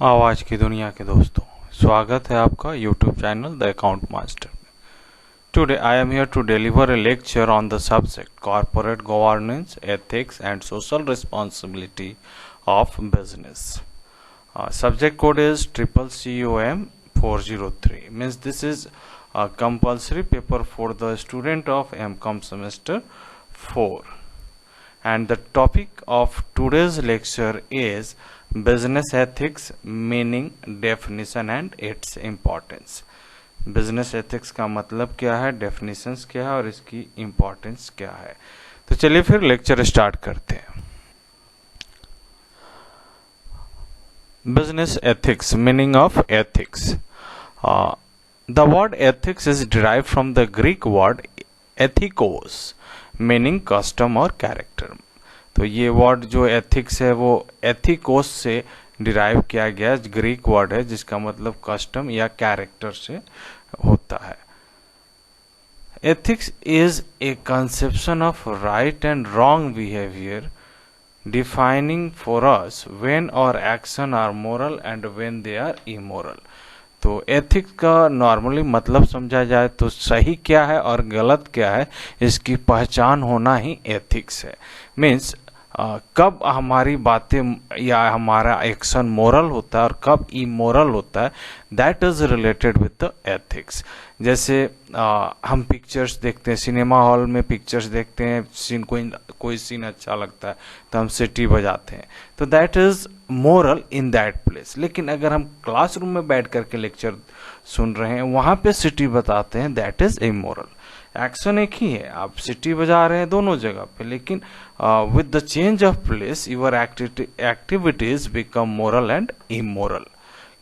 आवाज की दुनिया के दोस्तों, स्वागत है आपका YouTube channel The Account Master में। Today I am here to deliver a lecture on the subject corporate governance, ethics and social responsibility of business. Subject code is CCCOM 403. Means this is a compulsory paper for the student of MCOM semester 4. And the topic of today's lecture is business ethics, meaning, definition and its importance. Business ethics का मतलब क्या है, definitions क्या है और इसकी importance क्या है। तो चलिए फिर लेक्चर स्टार्ट करते हैं। Business ethics, meaning of ethics. The word ethics is derived from the Greek word ethikos, meaning custom or character. तो ये वर्ड जो ethics है वो ethikos से डिराइव किया गया ग्रीक वर्ड है जिसका मतलब कस्टम या कैरेक्टर से होता है। Ethics is a conception of right and wrong behavior defining for us when our action are moral and when they are immoral. तो एथिक्स का नॉर्मली मतलब समझा जाए तो सही क्या है और गलत क्या है इसकी पहचान होना ही एथिक्स है। मीन्स कब हमारी बातें या हमारा एक्शन मोरल होता है और कब इमोरल होता है, that is related with the ethics. जैसे हम पिक्चर्स देखते हैं, सिनेमा हॉल में पिक्चर्स देखते हैं, सीन कोई सीन अच्छा लगता है तो हम सीटी बजाते हैं, तो that is moral in that place. लेकिन अगर हम क्लासरूम में बैठ करके लेक्चर सुन रहे हैं वहां पे सीटी बताते हैं, दैट इज इमोरल। एक्शन एक ही है, आप सिटी बजा रहे हैं दोनों जगह पे, लेकिन with the change of place your activities become moral and immoral.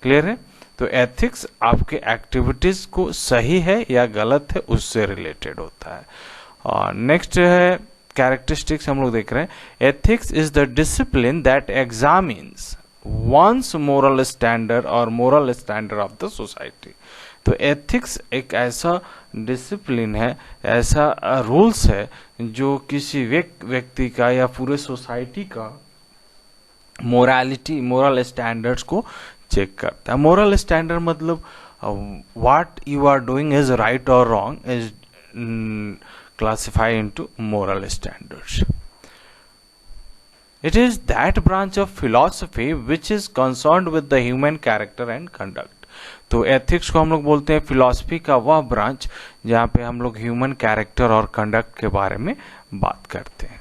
Clear है? तो एथिक्स आपके एक्टिविटीज को सही है या गलत है उससे रिलेटेड होता है। नेक्स्ट है कैरेक्टरिस्टिक्स, हम लोग देख रहे हैं। Ethics is the discipline that examines one's moral standard और moral standard of the society. तो एथिक्स एक ऐसा डिसिप्लिन है, ऐसा रूल्स है जो किसी व्यक्ति का या पूरे सोसाइटी का मोरालिटी, मोरल स्टैंडर्ड्स को चेक करता है। मोरल स्टैंडर्ड मतलब what you are doing is right और wrong is classified into moral standards. It is that branch of philosophy which is concerned with the human character and conduct. तो ethics को हम लोग बोलते हैं फिलॉसफी का वह ब्रांच जहाँ पे हम लोग ह्यूमन कैरेक्टर और कंडक्ट के बारे में बात करते हैं।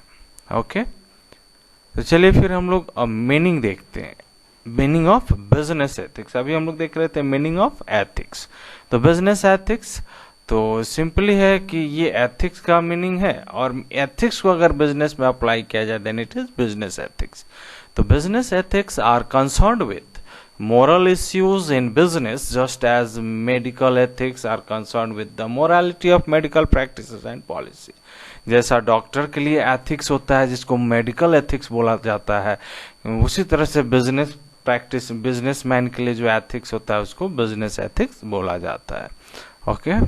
ओके, तो चलिए फिर हम लोग मीनिंग देखते हैं। मीनिंग ऑफ बिजनेस एथिक्स, अभी हम लोग देख रहे थे मीनिंग ऑफ एथिक्स। तो बिजनेस एथिक्स तो सिंपली है कि ये एथिक्स का मीनिंग है, और एथिक्स को अगर बिजनेस में अप्लाई किया जाए then it is business ethics. तो business ethics are concerned with moral issues in business just as medical ethics are concerned with the morality of medical practices and policy. जैसा doctor के लिए ethics होता है जिसको medical ethics बोला जाता है, उसी तरह से बिजनेस प्रैक्टिस, बिजनेसमैन के लिए जो एथिक्स होता है उसको बिजनेस एथिक्स बोला जाता है। Okay,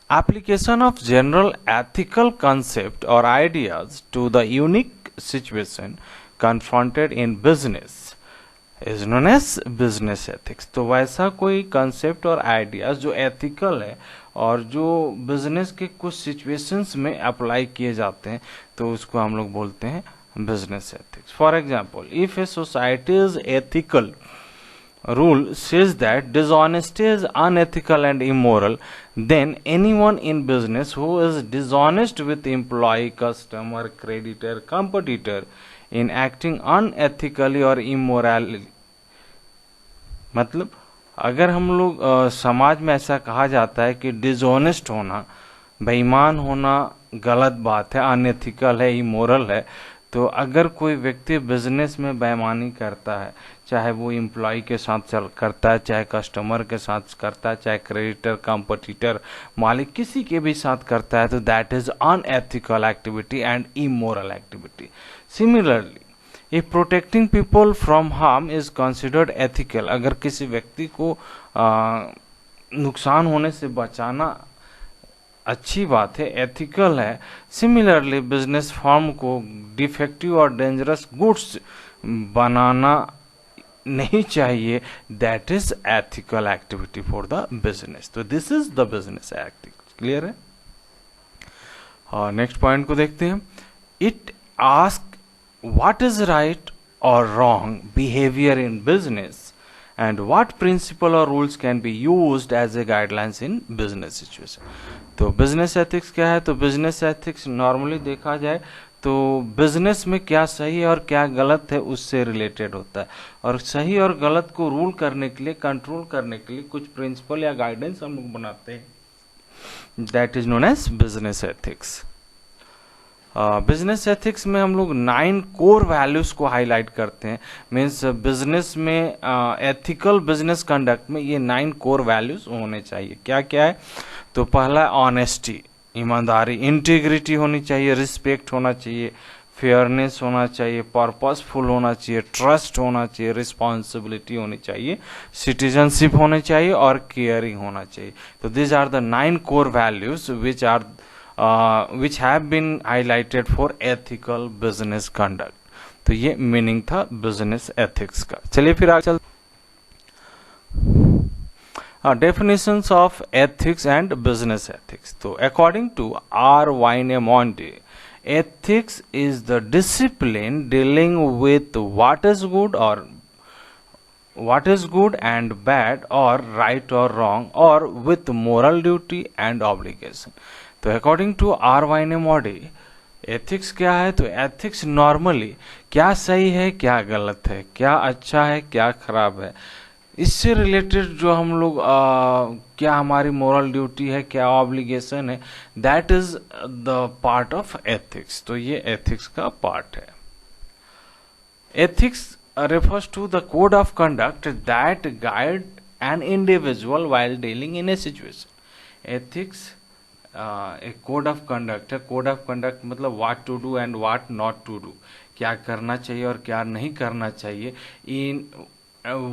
application of general ethical concept or ideas to the unique situation confronted in business is known as business ethics. तो वैसा कोई कंसेप्ट और आइडियाज जो एथिकल है और जो बिजनेस के कुछ सिचुएशंस में अप्लाई किए जाते हैं तो उसको हम लोग बोलते हैं business ethics. For example, if a society is ethical rule says that dishonesty is unethical and immoral, then anyone in business who is dishonest with employee, customer, creditor, competitor in acting unethically or immorally, मतलब अगर हम लोग समाज में ऐसा कहा जाता है कि डिसऑनेस्ट होना, बेईमान होना गलत बात है, अनएथिकल है, इमोरल है, तो अगर कोई व्यक्ति बिजनेस में बेईमानी करता है, चाहे वो एम्प्लॉय के साथ करता है, चाहे कस्टमर के साथ करता है, चाहे क्रेडिटर, कॉम्पिटिटर, मालिक किसी के भी साथ करता है, तो that is unethical activity and immoral activity. Similarly if protecting people from harm is considered ethical, अगर किसी व्यक्ति को नुकसान होने से बचाना अच्छी बात है, एथिकल है। सिमिलरली बिजनेस फर्म को डिफेक्टिव और डेंजरस गुड्स बनाना नहीं चाहिए, that is ethical activity for the business. तो this is the business activity. Clear है? और नेक्स्ट पॉइंट को देखते हैं। It ask what is right और wrong behaviour in business and what principle or rules can be used as a guidelines in business situation। तो business ethics क्या है? तो बिजनेस एथिक्स नॉर्मली देखा जाए तो बिजनेस में क्या सही और क्या गलत है उससे रिलेटेड होता है, और सही और गलत को रूल करने के लिए, कंट्रोल करने के लिए कुछ प्रिंसिपल या गाइडेंस हम लोग बनाते हैं, that is known as business ethics. Business ethics में हम लोग 9 कोर वैल्यूज को हाईलाइट करते हैं। मीन्स बिजनेस में एथिकल बिजनेस कंडक्ट में ये 9 कोर वैल्यूज होने चाहिए। क्या क्या है? तो पहला ऑनेस्टी, ईमानदारी, इंटीग्रिटी होनी चाहिए, रिस्पेक्ट होना चाहिए, फेयरनेस होना चाहिए, पर्पसफुल होना चाहिए, ट्रस्ट होना चाहिए, रिस्पॉन्सिबिलिटी होनी चाहिए, सिटीजनशिप होनी चाहिए और केयरिंग होना चाहिए। तो this are the 9 core values which have been highlighted for ethical business conduct। तो ये मीनिंग था बिजनेस एथिक्स का। चलिए फिर आगे चलते। Definitions of ethics and business ethics. तो according to R Wayne Mondy, ethics is the discipline dealing with what is good and bad or right or wrong or with moral duty and obligation। तो according to R Wayne Mondy ethics क्या है? तो ethics normally क्या सही है, क्या गलत है, क्या अच्छा है, क्या खराब है, इससे रिलेटेड जो हम लोग क्या हमारी मोरल ड्यूटी है, क्या ऑब्लिगेशन है, that is the part of ethics. तो ये एथिक्स का पार्ट है। Ethics refers to the code of conduct that guide an individual while dealing in a situation। ethics एक कोड ऑफ कंडक्ट है। Code of conduct मतलब what to do and what not to do, क्या करना चाहिए और क्या नहीं करना चाहिए in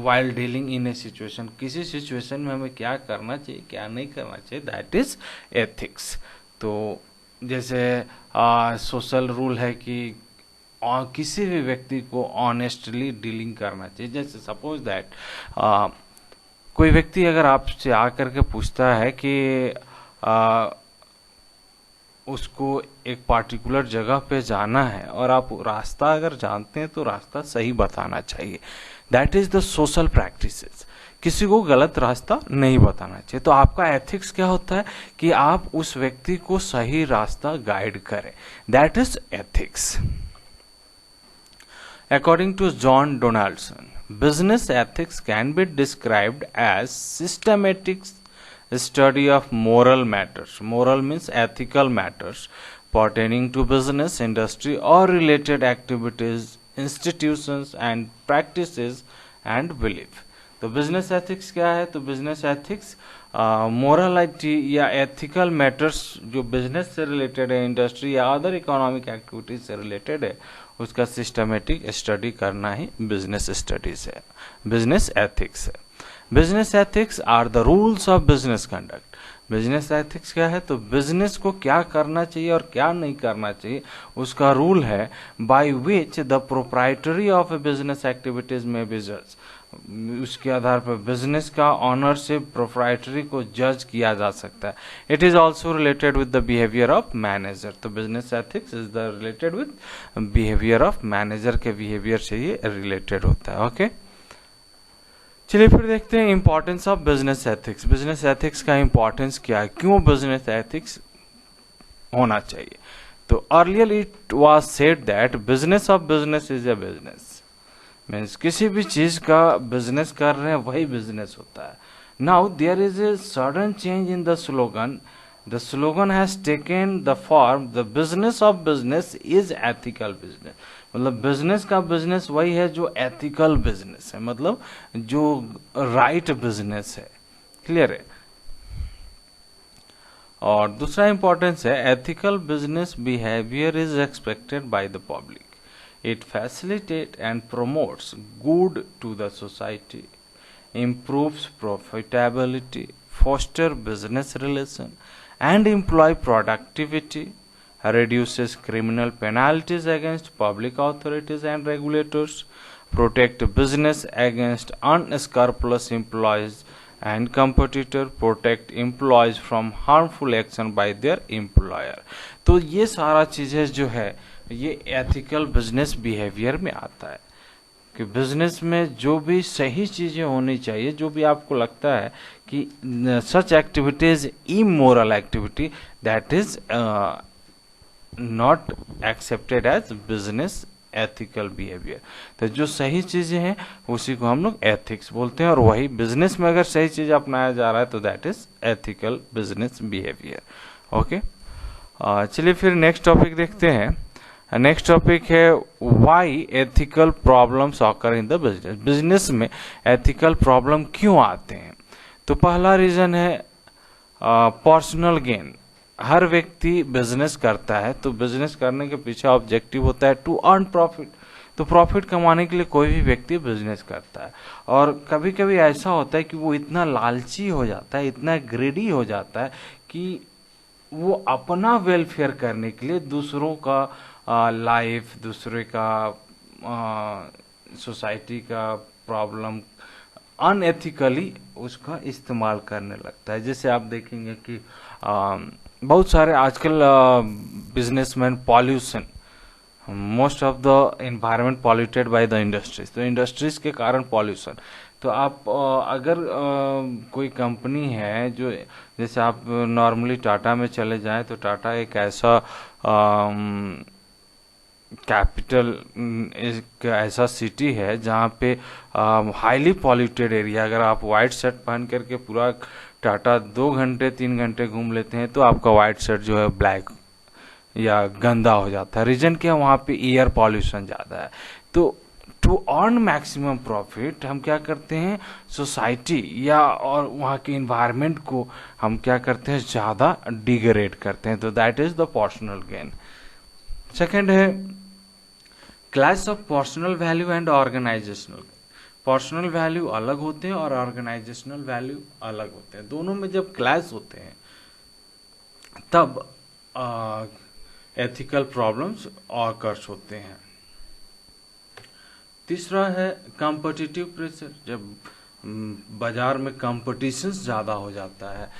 while dealing in a situation. किसी सिचुएशन में हमें क्या करना चाहिए, क्या नहीं करना चाहिए, दैट इज एथिक्स। तो जैसे सोशल रूल है कि किसी भी व्यक्ति को ऑनेस्टली डीलिंग करना चाहिए। जैसे सपोज दैट कोई व्यक्ति अगर आपसे आकर के पूछता है कि उसको एक पार्टिकुलर जगह पे जाना है और आप रास्ता अगर जानते हैं तो रास्ता सही बताना चाहिए, that is the social practices. किसी को गलत रास्ता नहीं बताना चाहिए। तो आपका एथिक्स क्या होता है कि आप उस व्यक्ति को सही रास्ता गाइड करें, that is ethics. According to John Donaldson, business ethics can be described as systematic study of moral matters. Moral means ethical matters pertaining to business, industry or related activities, institutions and practices and belief। तो business ethics क्या है? तो business ethics morality या ethical matters जो business से related है, industry या other economic activities से रिलेटेड है, उसका सिस्टमेटिक स्टडी करना ही बिजनेस स्टडीज है, बिजनेस एथिक्स है। Business ethics are the rules of business conduct. Business ethics क्या है? तो बिजनेस को क्या करना चाहिए और क्या नहीं करना चाहिए उसका रूल है, by which the proprietary of A business activities में बी जज। उसके आधार पर बिजनेस का ऑनरशिप, प्रोप्राइटरी को जज किया जा सकता है। It is also related with the behaviour of manager. तो business ethics is the related with behaviour of manager के बिहेवियर से ये रिलेटेड होता है। ओके चलिए फिर देखते हैं importance of business ethics. Business ethics का इंपॉर्टेंस क्या है, क्यों बिजनेस एथिक्स होना चाहिए। तो earlier it was said that business of business is a business. Means किसी भी चीज का बिजनेस कर रहे हैं वही बिजनेस होता है। Now there is a sudden change in the slogan. The slogan has taken the form the business of business is ethical business. मतलब बिजनेस का बिजनेस वही है जो एथिकल बिजनेस है, मतलब जो राइट बिजनेस है। क्लियर है? और दूसरा इंपॉर्टेंस है ethical business behaviour is expected by the public. It facilitates and promotes good to the society, improves profitability, foster business relation and employee productivity, reduces criminal penalties against public authorities and regulators, protect business against unscrupulous employees, and competitor protect employees from harmful action by their employer. तो ये सारा चीज़ें जो है ये ethical business behaviour में आता है कि बिजनेस में जो भी सही चीज़ें होनी चाहिए, जो भी आपको लगता है कि such activities immoral activity, that is not accepted as business ethical behaviour. तो जो सही चीज़ें हैं उसी को हम लोग एथिक्स बोलते हैं, और वही बिजनेस में अगर सही चीज़ अपनाया जा रहा है तो that is ethical business behaviour. Okay, चलिए फिर नेक्स्ट टॉपिक देखते हैं। नेक्स्ट टॉपिक है why ethical problems occur in the business. Business में एथिकल प्रॉब्लम क्यों आते हैं? तो पहला रीजन है पर्सनल गेन। हर व्यक्ति बिजनेस करता है तो बिजनेस करने के पीछे ऑब्जेक्टिव होता है टू अर्न प्रॉफिट। तो प्रॉफिट कमाने के लिए कोई भी व्यक्ति बिजनेस करता है, और कभी कभी ऐसा होता है कि वो इतना लालची हो जाता है, इतना ग्रेडी हो जाता है कि वो अपना वेलफेयर करने के लिए दूसरों का लाइफ, दूसरे का सोसाइटी का प्रॉब्लम अनएथिकली उसका इस्तेमाल करने लगता है। जैसे आप देखेंगे कि बहुत सारे आजकल businessman pollution, most of the environment polluted by the industries, तो इंडस्ट्रीज के कारण पॉल्यूशन। तो आप अगर कोई कंपनी है जो, जैसे आप नॉर्मली टाटा में चले जाएं तो टाटा एक ऐसा कैपिटल, एक ऐसा सिटी है जहाँ पे हाईली पॉल्यूटेड एरिया, अगर आप वाइट शर्ट पहन करके पूरा टाटा 2 घंटे 3 घंटे घूम लेते हैं तो आपका वाइट शर्ट जो है ब्लैक या गंदा हो जाता है। रीजन क्या है? वहाँ पे एयर पॉल्यूशन ज़्यादा है। तो टू अर्न मैक्सिमम प्रॉफिट हम क्या करते हैं, सोसाइटी या और वहाँ के इन्वायरमेंट को हम क्या करते हैं, ज़्यादा डिग्रेड करते हैं। तो that is the personal gain. Second है class of personal value and organisational. Personal value अलग होते हैं और ऑर्गेनाइजेशनल वैल्यू अलग होते हैं। दोनों में जब क्लैश होते हैं तब एथिकल प्रॉब्लम्स ऑकर्स होते हैं। तीसरा है कॉम्पिटिटिव प्रेशर। जब बाजार में कंपटीशन ज़्यादा हो जाता है,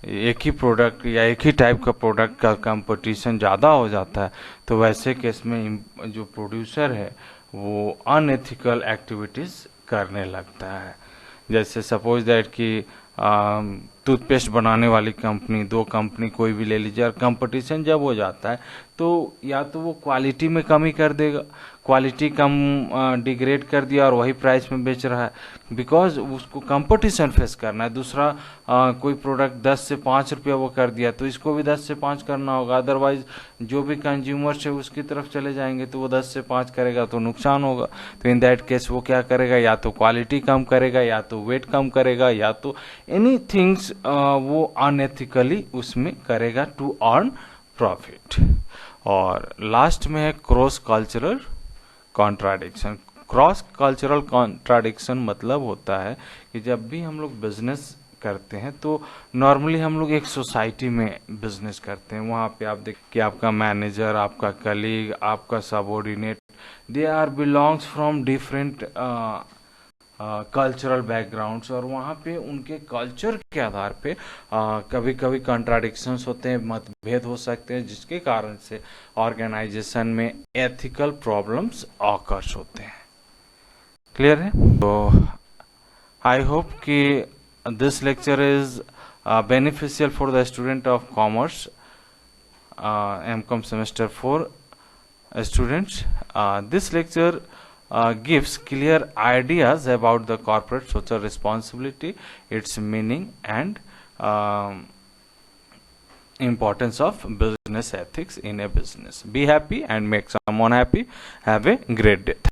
एक ही प्रोडक्ट या एक ही टाइप का प्रोडक्ट का कंपटीशन ज़्यादा हो जाता है, तो वैसे केस में जो प्रोड्यूसर है वो अनएथिकल एक्टिविटीज़ करने लगता है। जैसे सपोज दैट कि टूथपेस्ट बनाने वाली कंपनी, 2 कंपनी कोई भी ले लीजिए, और कंपटीशन जब हो जाता है तो या तो वो क्वालिटी में कमी कर देगा, क्वालिटी कम डिग्रेड कर दिया और वही प्राइस में बेच रहा है, बिकॉज उसको कंपटीशन फेस करना है। दूसरा कोई प्रोडक्ट 10 से 5 रुपया वो कर दिया तो इसको भी 10 से 5 करना होगा, अदरवाइज जो भी कंज्यूमर्स है उसकी तरफ चले जाएंगे तो वो 10 से 5 करेगा तो नुकसान होगा। तो इन दैट केस वो क्या करेगा, या तो क्वालिटी कम करेगा, या तो वेट कम करेगा, या तो एनी थिंग्स वो अनएथिकली उसमें करेगा टू अर्न प्रॉफिट। और लास्ट में है cross cultural contradiction. Cross cultural contradiction मतलब होता है कि जब भी हम लोग बिजनेस करते हैं तो नॉर्मली हम लोग एक सोसाइटी में बिजनेस करते हैं। वहाँ पे आप देख कि आपका मैनेजर, आपका कलीग, आपका subordinate, they are belongs from different cultural backgrounds, और वहाँ पे उनके कल्चर के आधार पे कभी कभी कॉन्ट्राडिक्शंस होते हैं, मतभेद हो सकते हैं, जिसके कारण से ऑर्गेनाइजेशन में एथिकल प्रॉब्लम्स ऑकर्स होते हैं। क्लियर है? तो आई होप कि this lecture is beneficial for the student of commerce, MCOM semester 4 students. This lecture gives clear ideas about the corporate social responsibility, its meaning, and importance of business ethics in a business. Be happy and make someone happy. Have a great day.